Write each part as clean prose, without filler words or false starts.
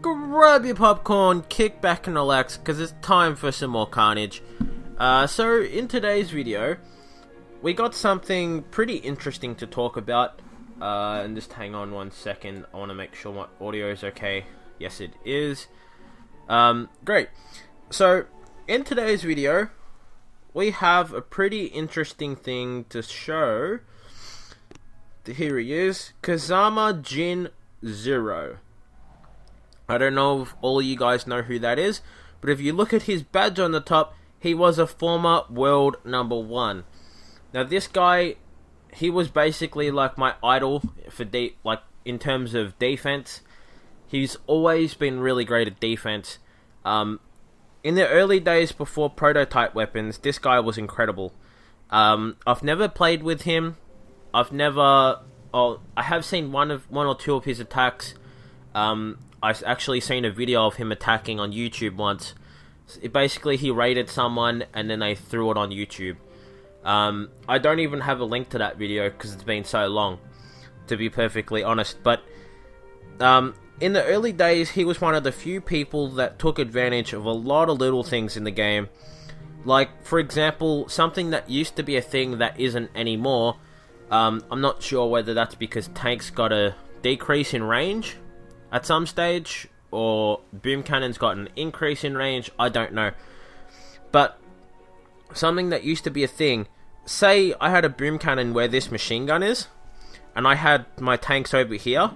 grab your popcorn, kick back and relax, because it's time for some more Karnage. So in today's video, we got something pretty interesting to talk about. And just hang on 1 second, I want to make sure my audio is okay. Yes, it is. Great. So, in today's video, we have a pretty interesting thing to show. Here he is, Kazama Jin Zero. I don't know if all of you guys know who that is, but if you look at his badge on the top, he was a former world #1. Now this guy, he was basically like my idol for in terms of defense. He's always been really great at defense. In the early days before prototype weapons, this guy was incredible. I've never played with him. I have seen one or two of his attacks. I've actually seen a video of him attacking on YouTube once. Basically, he raided someone and then they threw it on YouTube. I don't even have a link to that video because it's been so long, to be perfectly honest. But in the early days, he was one of the few people that took advantage of a lot of little things in the game. Like, for example, something that used to be a thing that isn't anymore. I'm not sure whether that's because tanks got a decrease in range at some stage, or boom cannons got an increase in range, I don't know. But something that used to be a thing, say I had a boom cannon where this machine gun is, and I had my tanks over here,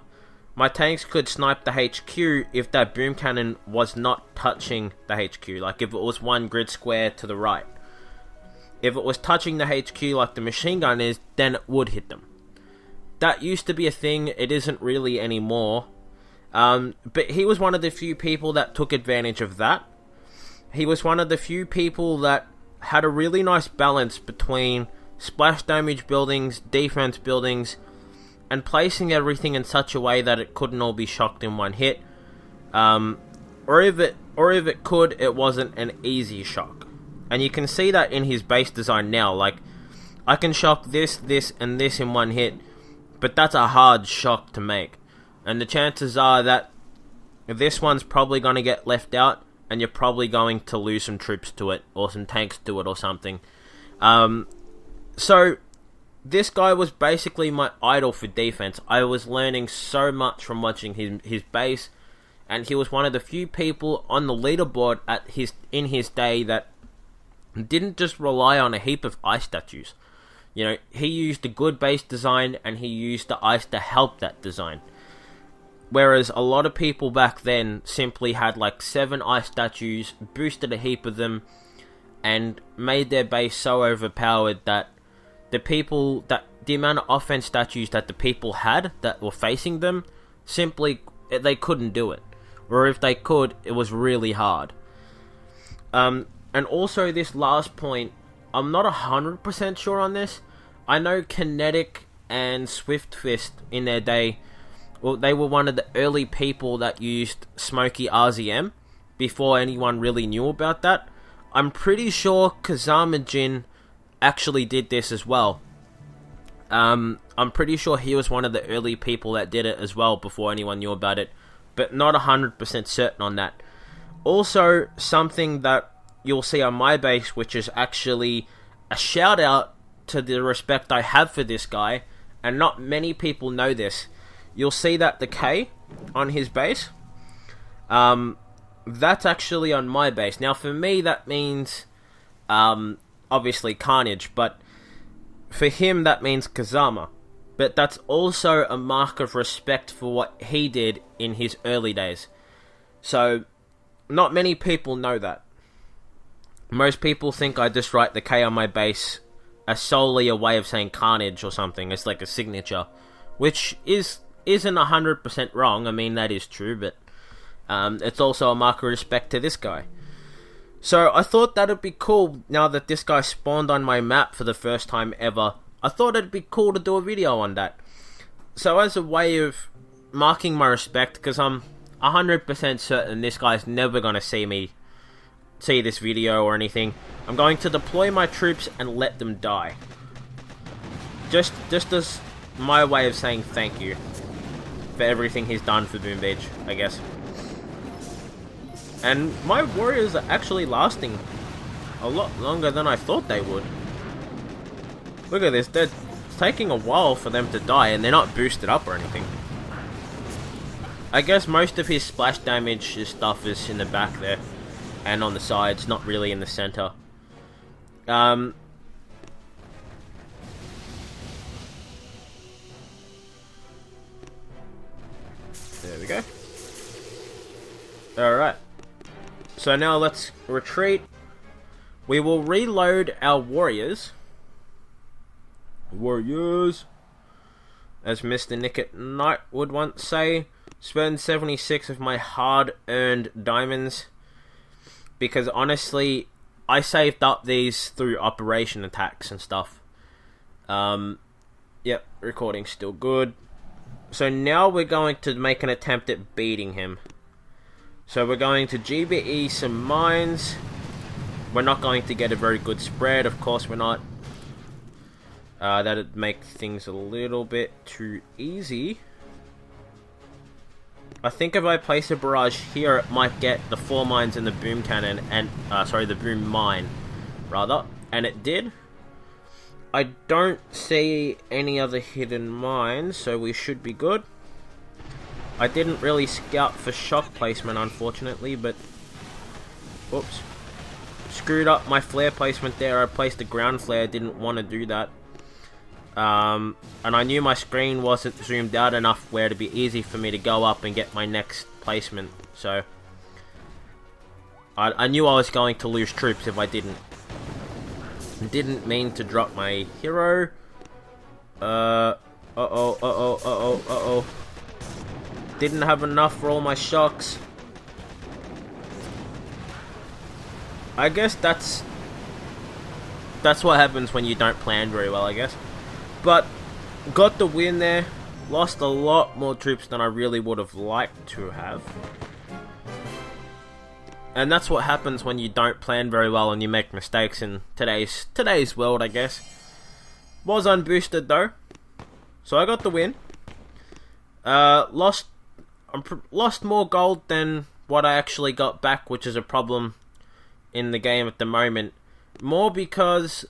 my tanks could snipe the HQ if that boom cannon was not touching the HQ, like if it was one grid square to the right. If it was touching the HQ like the machine gun is, then it would hit them. That used to be a thing, it isn't really anymore. But he was one of the few people that took advantage of that. He was one of the few people that had a really nice balance between splash damage buildings, defense buildings, and placing everything in such a way that it couldn't all be shocked in one hit. Or if it could, it wasn't an easy shock. And you can see that in his base design now. Like, I can shock this, this, and this in one hit, but that's a hard shock to make. And the chances are that this one's probably going to get left out, and you're probably going to lose some troops to it, or some tanks to it, or something. So, this guy was basically my idol for defense. I was learning so much from watching his base, and he was one of the few people on the leaderboard in his day that didn't just rely on a heap of ice statues. You know, he used a good base design, and he used the ice to help that design. Whereas a lot of people back then simply had like 7 ice statues, boosted a heap of them, and made their base so overpowered that the amount of offense statues that the people had that were facing them, simply, they couldn't do it. Or if they could, it was really hard. And also this last point, I'm not 100% sure on this. I know Kenetic and Swiftfist in their day, well, they were one of the early people that used smokey RZM before anyone really knew about that. I'm pretty sure Kazama Jin actually did this as well. I'm pretty sure he was one of the early people that did it as well before anyone knew about it, but not 100% certain on that. Also, something that you'll see on my base, which is actually a shout out to the respect I have for this guy, and not many people know this. You'll see that the K on his base, that's actually on my base. Now for me that means obviously Karnage, but for him that means Kazama. But that's also a mark of respect for what he did in his early days. So not many people know that. Most people think I just write the K on my base as solely a way of saying Karnage or something. It's like a signature, which isn't 100% wrong. I mean, that is true, but it's also a mark of respect to this guy. So I thought that'd be cool now that this guy spawned on my map for the first time ever. I thought it'd be cool to do a video on that. So as a way of marking my respect, because I'm 100% certain this guy's never going to see this video or anything, I'm going to deploy my troops and let them die. Just as my way of saying thank you for everything he's done for Boom Beach, I guess. And my warriors are actually lasting a lot longer than I thought they would. Look at this, it's taking a while for them to die, and they're not boosted up or anything. I guess most of his splash damage stuff is in the back there, and on the sides, not really in the center. There we go. Alright. So now let's retreat. We will reload our warriors. As Mr. Nick at Night would once say, spend 76 of my hard-earned diamonds. Because honestly, I saved up these through operation attacks and stuff. Yep, recording's still good. So now we're going to make an attempt at beating him. So we're going to GBE some mines. We're not going to get a very good spread, of course we're not. That'd make things a little bit too easy. I think if I place a barrage here, it might get the 4 mines and the boom cannon, and sorry, the boom mine, rather, and it did. I don't see any other hidden mines, so we should be good. I didn't really scout for shock placement, unfortunately, but oops, screwed up my flare placement there. I placed a ground flare, didn't want to do that. And I knew my screen wasn't zoomed out enough where it'd be easy for me to go up and get my next placement, so I knew I was going to lose troops if I didn't. Didn't mean to drop my hero. Uh-oh. Didn't have enough for all my shocks. I guess that's what happens when you don't plan very well, I guess. But got the win there. Lost a lot more troops than I really would have liked to have. And that's what happens when you don't plan very well and you make mistakes in today's world, I guess. Was unboosted though, so I got the win. Lost more gold than what I actually got back, which is a problem in the game at the moment. More because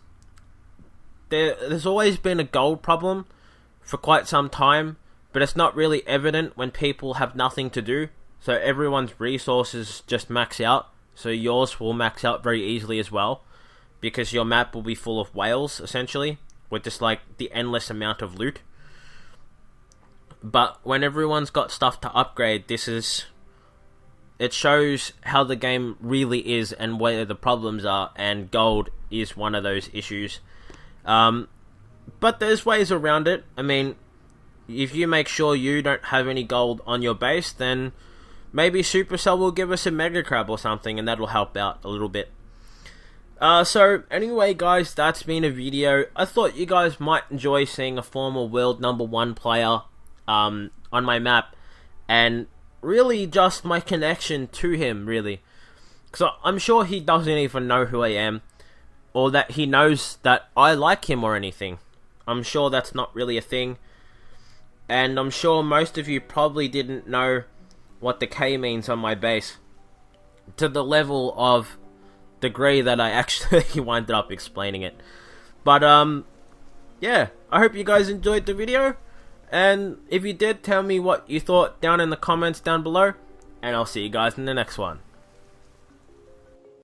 there's always been a gold problem for quite some time, but it's not really evident when people have nothing to do. So everyone's resources just max out, so yours will max out very easily as well, because your map will be full of whales, essentially, with just like the endless amount of loot. But when everyone's got stuff to upgrade, it shows how the game really is and where the problems are, and gold is one of those issues. But there's ways around it. I mean, if you make sure you don't have any gold on your base, then maybe Supercell will give us a Mega Crab or something, and that'll help out a little bit. So anyway guys, that's been a video. I thought you guys might enjoy seeing a former world #1 player on my map, and really just my connection to him, really. Because I'm sure he doesn't even know who I am, or that he knows that I like him or anything. I'm sure that's not really a thing. And I'm sure most of you probably didn't know what the K means on my base, to the level of degree that I actually wound up explaining it. But yeah, I hope you guys enjoyed the video, and if you did, tell me what you thought down in the comments down below, and I'll see you guys in the next one.